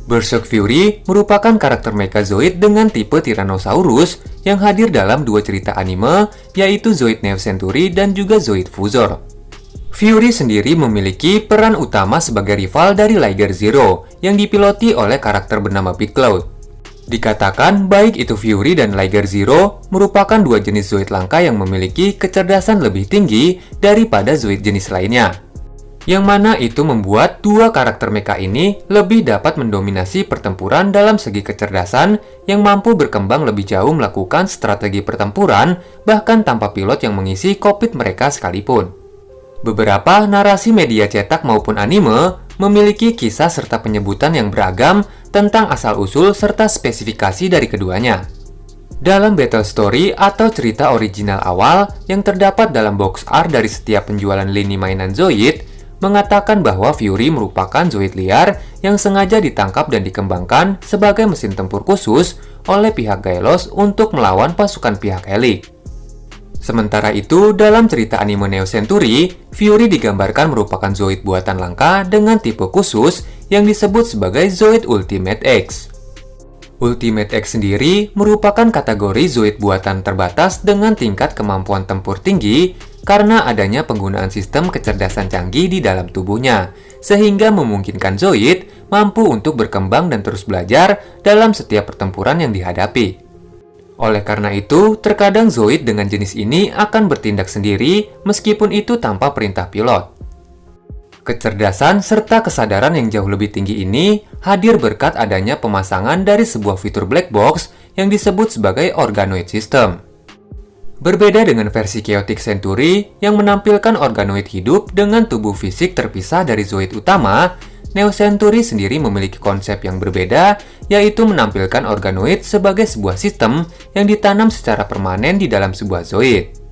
Berserk Fury merupakan karakter Mechazoid dengan tipe Tyrannosaurus yang hadir dalam dua cerita anime, yaitu Zoid Neo Century dan juga Zoid Fuzor. Fury sendiri memiliki peran utama sebagai rival dari Liger Zero yang dipiloti oleh karakter bernama Big Cloud. Dikatakan baik itu Fury dan Liger Zero merupakan dua jenis Zoid langka yang memiliki kecerdasan lebih tinggi daripada Zoid jenis lainnya. Yang mana itu membuat dua karakter mecha ini lebih dapat mendominasi pertempuran dalam segi kecerdasan yang mampu berkembang lebih jauh melakukan strategi pertempuran bahkan tanpa pilot yang mengisi kokpit mereka sekalipun. Beberapa narasi media cetak maupun anime memiliki kisah serta penyebutan yang beragam tentang asal-usul serta spesifikasi dari keduanya. Dalam battle story atau cerita original awal yang terdapat dalam box art dari setiap penjualan lini mainan Zoid, mengatakan bahwa Fury merupakan Zoid liar yang sengaja ditangkap dan dikembangkan sebagai mesin tempur khusus oleh pihak Gailos untuk melawan pasukan pihak Helix. Sementara itu, dalam cerita anime Neo Century, Fury digambarkan merupakan Zoid buatan langka dengan tipe khusus yang disebut sebagai Zoid Ultimate X. Ultimate X sendiri merupakan kategori Zoid buatan terbatas dengan tingkat kemampuan tempur tinggi karena adanya penggunaan sistem kecerdasan canggih di dalam tubuhnya, sehingga memungkinkan Zoid mampu untuk berkembang dan terus belajar dalam setiap pertempuran yang dihadapi. Oleh karena itu, terkadang Zoid dengan jenis ini akan bertindak sendiri meskipun itu tanpa perintah pilot. Kecerdasan serta kesadaran yang jauh lebih tinggi ini hadir berkat adanya pemasangan dari sebuah fitur black box yang disebut sebagai Organoid System. Berbeda dengan versi Chaotic Century yang menampilkan organoid hidup dengan tubuh fisik terpisah dari Zoid utama, Neo Century sendiri memiliki konsep yang berbeda, yaitu menampilkan organoid sebagai sebuah sistem yang ditanam secara permanen di dalam sebuah Zoid.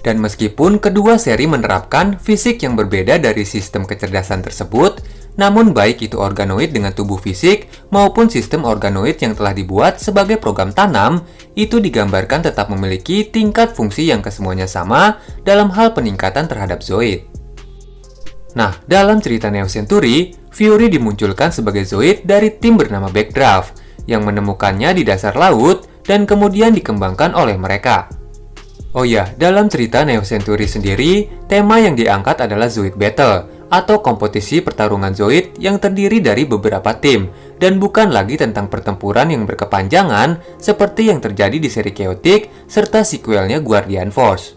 Dan meskipun kedua seri menerapkan fisik yang berbeda dari sistem kecerdasan tersebut, namun baik itu organoid dengan tubuh fisik maupun sistem organoid yang telah dibuat sebagai program tanam, itu digambarkan tetap memiliki tingkat fungsi yang kesemuanya sama dalam hal peningkatan terhadap Zoid. Nah, dalam cerita Neo Century, Fury dimunculkan sebagai Zoid dari tim bernama Backdraft, yang menemukannya di dasar laut dan kemudian dikembangkan oleh mereka. Oh ya, dalam cerita Neo Century sendiri, tema yang diangkat adalah Zoid Battle, atau kompetisi pertarungan Zoid yang terdiri dari beberapa tim, dan bukan lagi tentang pertempuran yang berkepanjangan seperti yang terjadi di seri Chaotic serta sequelnya Guardian Force.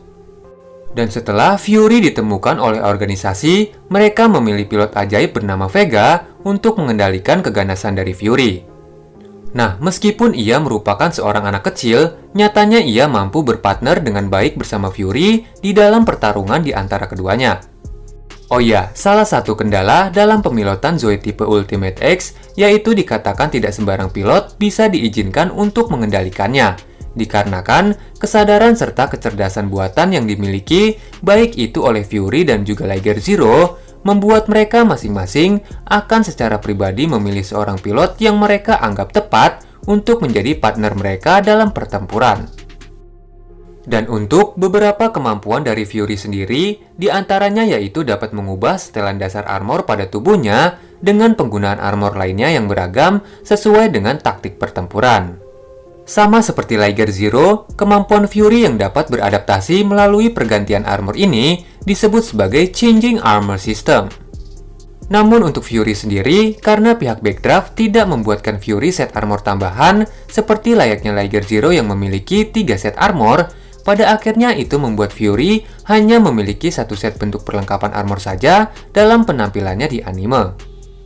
Dan setelah Fury ditemukan oleh organisasi, mereka memilih pilot ajaib bernama Vega untuk mengendalikan keganasan dari Fury. Nah, meskipun ia merupakan seorang anak kecil, nyatanya ia mampu berpartner dengan baik bersama Fury di dalam pertarungan di antara keduanya. Oh ya, salah satu kendala dalam pemilotan Zoid tipe Ultimate X yaitu dikatakan tidak sembarang pilot bisa diizinkan untuk mengendalikannya, dikarenakan kesadaran serta kecerdasan buatan yang dimiliki baik itu oleh Fury dan juga Liger Zero membuat mereka masing-masing akan secara pribadi memilih seorang pilot yang mereka anggap tepat untuk menjadi partner mereka dalam pertempuran. Dan untuk beberapa kemampuan dari Fury sendiri, diantaranya yaitu dapat mengubah setelan dasar armor pada tubuhnya dengan penggunaan armor lainnya yang beragam sesuai dengan taktik pertempuran. Sama seperti Liger Zero, kemampuan Fury yang dapat beradaptasi melalui pergantian armor ini disebut sebagai Changing Armor System. Namun untuk Fury sendiri, karena pihak Backdraft tidak membuatkan Fury set armor tambahan seperti layaknya Liger Zero yang memiliki 3 set armor, pada akhirnya itu membuat Fury hanya memiliki satu set bentuk perlengkapan armor saja dalam penampilannya di anime.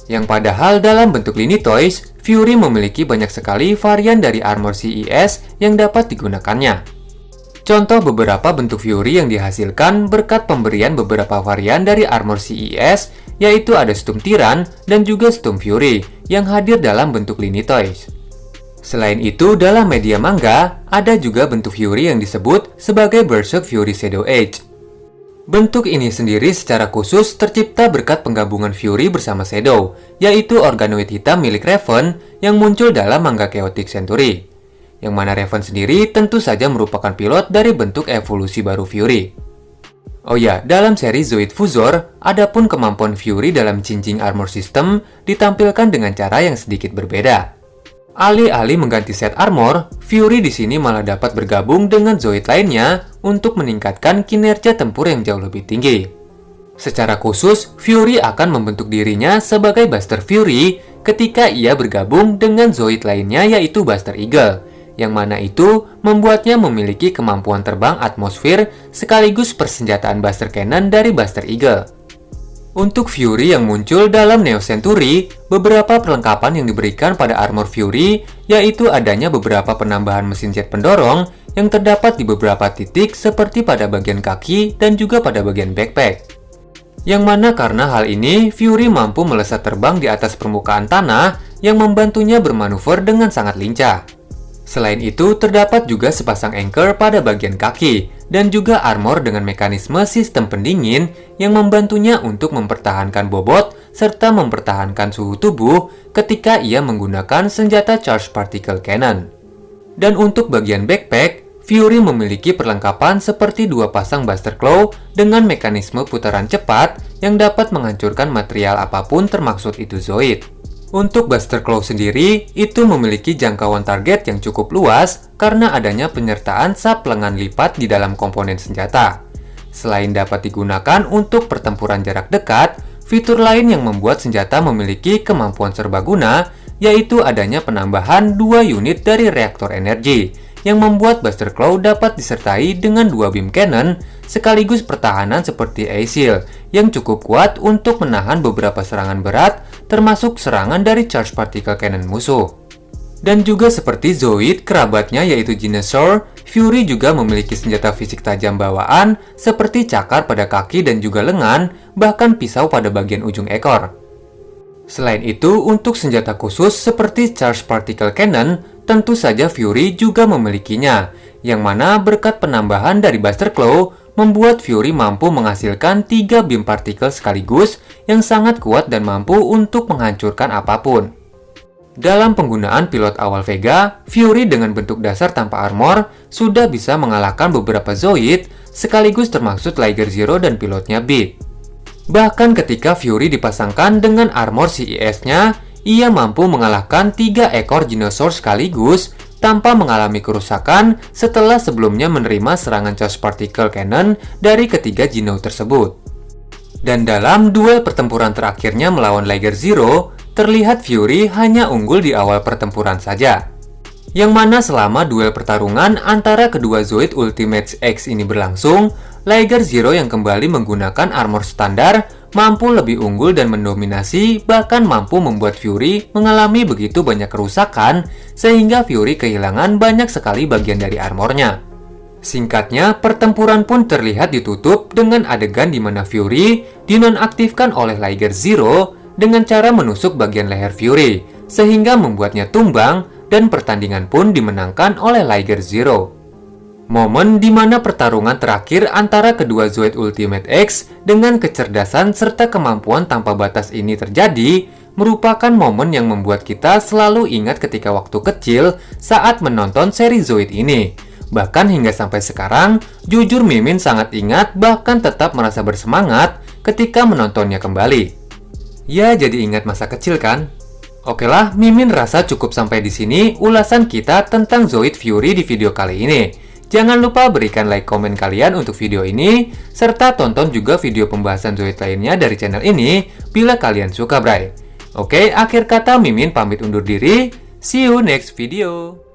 Yang padahal dalam bentuk lini toys, Fury memiliki banyak sekali varian dari armor CES yang dapat digunakannya. Contoh beberapa bentuk Fury yang dihasilkan berkat pemberian beberapa varian dari armor CES, yaitu ada Stum Tyran dan juga Stum Fury yang hadir dalam bentuk lini toys. Selain itu, dalam media manga, ada juga bentuk Fury yang disebut sebagai Berserk Fury Shadow Age. Bentuk ini sendiri secara khusus tercipta berkat penggabungan Fury bersama Shadow, yaitu organoid hitam milik Raven yang muncul dalam manga Chaotic Century. Yang mana Raven sendiri tentu saja merupakan pilot dari bentuk evolusi baru Fury. Oh ya, dalam seri Zoid Fusor, adapun kemampuan Fury dalam Changing Armor System ditampilkan dengan cara yang sedikit berbeda. Alih-alih mengganti set armor, Fury di sini malah dapat bergabung dengan Zoid lainnya untuk meningkatkan kinerja tempur yang jauh lebih tinggi. Secara khusus, Fury akan membentuk dirinya sebagai Buster Fury ketika ia bergabung dengan Zoid lainnya yaitu Buster Eagle, yang mana itu membuatnya memiliki kemampuan terbang atmosfer sekaligus persenjataan Buster Cannon dari Buster Eagle. Untuk Fury yang muncul dalam Neo Century, beberapa perlengkapan yang diberikan pada armor Fury yaitu adanya beberapa penambahan mesin jet pendorong yang terdapat di beberapa titik seperti pada bagian kaki dan juga pada bagian backpack. Yang mana karena hal ini, Fury mampu melesat terbang di atas permukaan tanah yang membantunya bermanuver dengan sangat lincah. Selain itu, terdapat juga sepasang anchor pada bagian kaki, dan juga armor dengan mekanisme sistem pendingin yang membantunya untuk mempertahankan bobot serta mempertahankan suhu tubuh ketika ia menggunakan senjata Charged Particle Cannon. Dan untuk bagian backpack, Fury memiliki perlengkapan seperti dua pasang Buster Claw dengan mekanisme putaran cepat yang dapat menghancurkan material apapun termaksud itu Zoid. Untuk Buster Claw sendiri, itu memiliki jangkauan target yang cukup luas karena adanya penyertaan sap lengan lipat di dalam komponen senjata. Selain dapat digunakan untuk pertempuran jarak dekat, fitur lain yang membuat senjata memiliki kemampuan serbaguna, yaitu adanya penambahan 2 unit dari reaktor energi, yang membuat Buster Claw dapat disertai dengan 2 beam cannon, sekaligus pertahanan seperti A-Shield, yang cukup kuat untuk menahan beberapa serangan berat, termasuk serangan dari Charged Particle Cannon musuh. Dan juga seperti Zoid, kerabatnya yaitu Ginosaur, Fury juga memiliki senjata fisik tajam bawaan seperti cakar pada kaki dan juga lengan, bahkan pisau pada bagian ujung ekor. Selain itu, untuk senjata khusus seperti Charged Particle Cannon, tentu saja Fury juga memilikinya, yang mana berkat penambahan dari Buster Claw, membuat Fury mampu menghasilkan 3 beam particle sekaligus yang sangat kuat dan mampu untuk menghancurkan apapun. Dalam penggunaan pilot awal Vega, Fury dengan bentuk dasar tanpa armor sudah bisa mengalahkan beberapa Zoid, sekaligus termaksud Liger Zero dan pilotnya Big. Bahkan ketika Fury dipasangkan dengan armor CES-nya, ia mampu mengalahkan 3 ekor Ginosaur sekaligus tanpa mengalami kerusakan setelah sebelumnya menerima serangan Charged Particle Cannon dari ketiga Gino tersebut. Dan dalam duel pertempuran terakhirnya melawan Liger Zero, terlihat Fury hanya unggul di awal pertempuran saja. Yang mana selama duel pertarungan antara kedua Zoid Ultimate X ini berlangsung, Liger Zero yang kembali menggunakan armor standar mampu lebih unggul dan mendominasi, bahkan mampu membuat Fury mengalami begitu banyak kerusakan sehingga Fury kehilangan banyak sekali bagian dari armornya. Singkatnya, pertempuran pun terlihat ditutup dengan adegan di mana Fury dinonaktifkan oleh Liger Zero dengan cara menusuk bagian leher Fury, sehingga membuatnya tumbang dan pertandingan pun dimenangkan oleh Liger Zero. Momen di mana pertarungan terakhir antara kedua Zoid Ultimate X dengan kecerdasan serta kemampuan tanpa batas ini terjadi merupakan momen yang membuat kita selalu ingat ketika waktu kecil saat menonton seri Zoid ini. Bahkan hingga sampai sekarang, jujur Mimin sangat ingat bahkan tetap merasa bersemangat ketika menontonnya kembali. Ya, jadi ingat masa kecil kan? Oke lah, Mimin rasa cukup sampai di sini ulasan kita tentang Zoid Fury di video kali ini. Jangan lupa berikan like komen kalian untuk video ini, serta tonton juga video pembahasan Zoid lainnya dari channel ini bila kalian suka, bray. Oke, akhir kata Mimin pamit undur diri. See you next video.